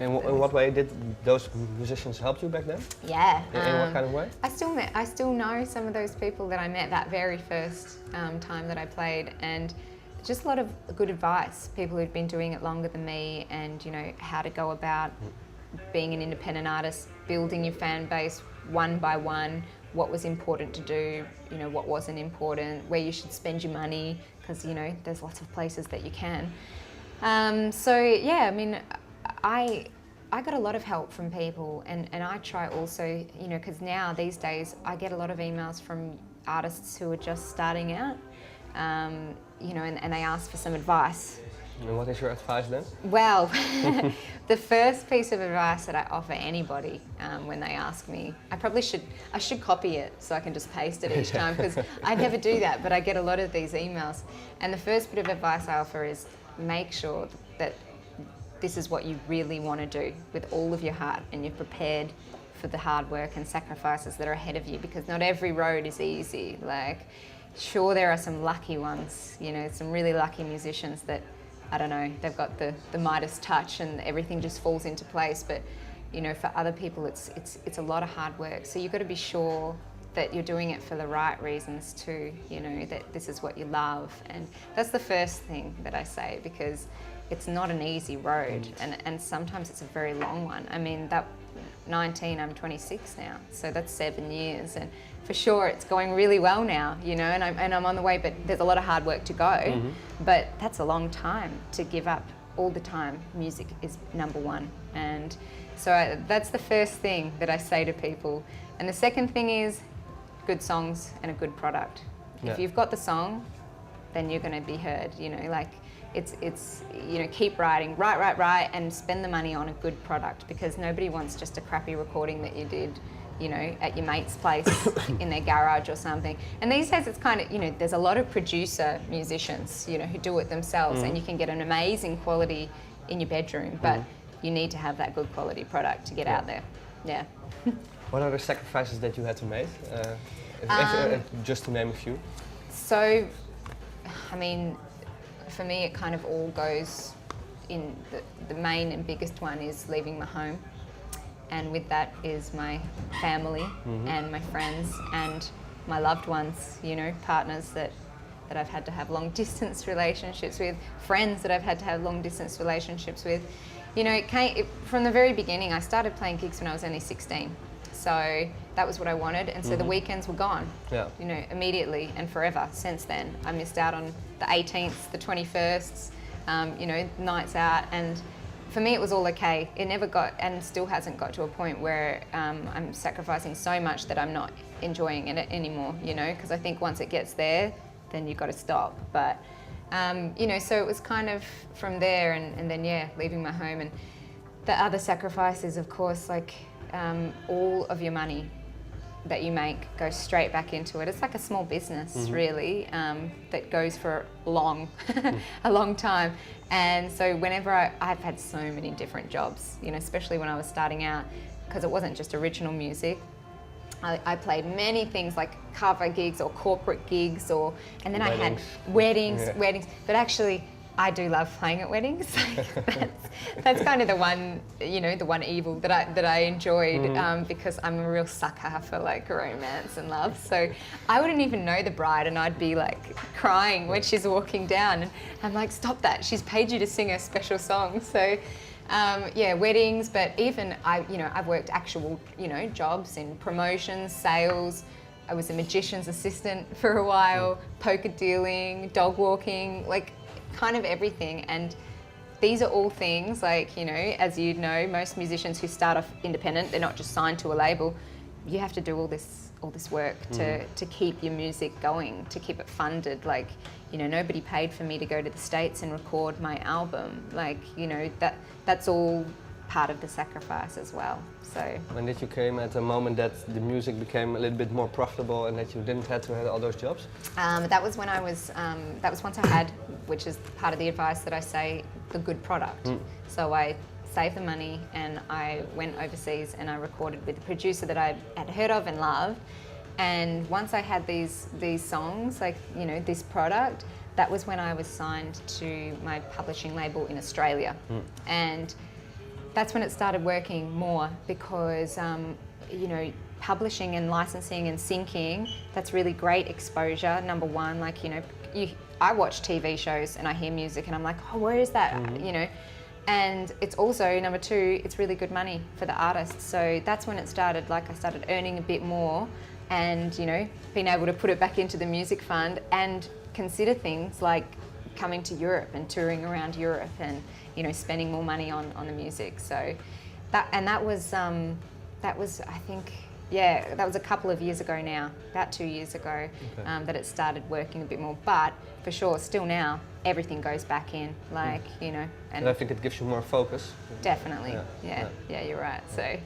In what way did those musicians help you back then? Yeah. In what kind of way? I still know some of those people that I met that very first time that I played, and just a lot of good advice. People who'd been doing it longer than me, and you know how to go about being an independent artist, building your fan base one by one, what was important to do, you know, what wasn't important, where you should spend your money, because you know there's lots of places that you can. So yeah, I mean, I got a lot of help from people, and I try also, you know, because now these days I get a lot of emails from artists who are just starting out, you know, and they ask for some advice. And what is your advice then? Well, the first piece of advice that I offer anybody when they ask me, I should copy it so I can just paste it each time, because I never do that, but I get a lot of these emails. And the first bit of advice I offer is make sure that this is what you really want to do with all of your heart, and you're prepared for the hard work and sacrifices that are ahead of you, because not every road is easy. Like, sure, there are some lucky ones, you know, some really lucky musicians that, I don't know, they've got the Midas touch and everything just falls into place. But, you know, for other people, it's a lot of hard work. So you've got to be sure that you're doing it for the right reasons too, you know, that this is what you love. And that's the first thing that I say, because it's not an easy road, and sometimes it's a very long one. I mean, that 19, I'm 26 now, so that's 7 years, and for sure it's going really well now, you know, and I'm on the way, but there's a lot of hard work to go. But that's a long time to give up all the time. Music is number one, and so that's the first thing that I say to people. And the second thing is good songs and a good product. Yeah. If you've got the song, then you're going to be heard, you know, like it's you know, keep writing, write, and spend the money on a good product, because nobody wants just a crappy recording that you did, you know, at your mate's place in their garage or something. And these days it's kind of, you know, there's a lot of producer musicians, you know, who do it themselves, and you can get an amazing quality in your bedroom, but you need to have that good quality product to get out there. Yeah. What are the sacrifices that you had to make? Just to name a few. So, I mean, for me it kind of all goes in, the main and biggest one is leaving my home, and with that is my family and my friends and my loved ones, you know, partners that I've had to have long distance relationships with, friends that I've had to have long distance relationships with. You know, from the very beginning. I started playing gigs when I was only 16. So that was what I wanted, and so the weekends were gone, you know, immediately and forever. Since then, I missed out on the 18th, the 21st, you know, nights out, and for me it was all okay. It never got, and still hasn't got to a point where I'm sacrificing so much that I'm not enjoying it anymore, you know, because I think once it gets there, then you've got to stop. But, you know, so it was kind of from there, and then, yeah, leaving my home. And the other sacrifices, of course, like, all of your money that you make goes straight back into it. It's like a small business, really, that goes for a long time. And so whenever I've had so many different jobs, you know, especially when I was starting out, because it wasn't just original music. I played many things like cover gigs or corporate gigs, and then weddings. I had weddings. But actually, I do love playing at weddings. That's kind of the one, you know, the one evil that I enjoyed, because I'm a real sucker for like romance and love. So I wouldn't even know the bride, and I'd be like crying when she's walking down, and I'm like, stop that! She's paid you to sing a special song. So yeah, weddings. But even I've worked actual, you know, jobs in promotions, sales. I was a magician's assistant for a while, poker dealing, dog walking, like, kind of everything. And these are all things, like, you know, as you know, most musicians who start off independent, they're not just signed to a label. You have to do all this work to keep your music going, to keep it funded. Like, you know, nobody paid for me to go to the States and record my album. Like, you know, that's all part of the sacrifice as well. So when did you came at a moment that the music became a little bit more profitable and that you didn't have to have all those jobs? That was when I was, that was once I had, which is part of the advice that I say, the good product. So I saved the money and I went overseas and I recorded with a producer that I had heard of and loved. And once I had these songs, like, you know, this product, that was when I was signed to my publishing label in Australia. And that's when it started working more because, you know, publishing and licensing and syncing, that's really great exposure. Number one, like, you know, I watch TV shows and I hear music and I'm like, oh, where is that? You know, and it's also, number two, it's really good money for the artist. So that's when it started, like I started earning a bit more and, you know, being able to put it back into the music fund and consider things like coming to Europe and touring around Europe and, you know, spending more money on the music. So that was I think, yeah, that was a couple of years ago now, about 2 years ago, that it started working a bit more. But for sure, still now, everything goes back in, like, you know. And I think it gives you more focus. Definitely, yeah, you're right. So.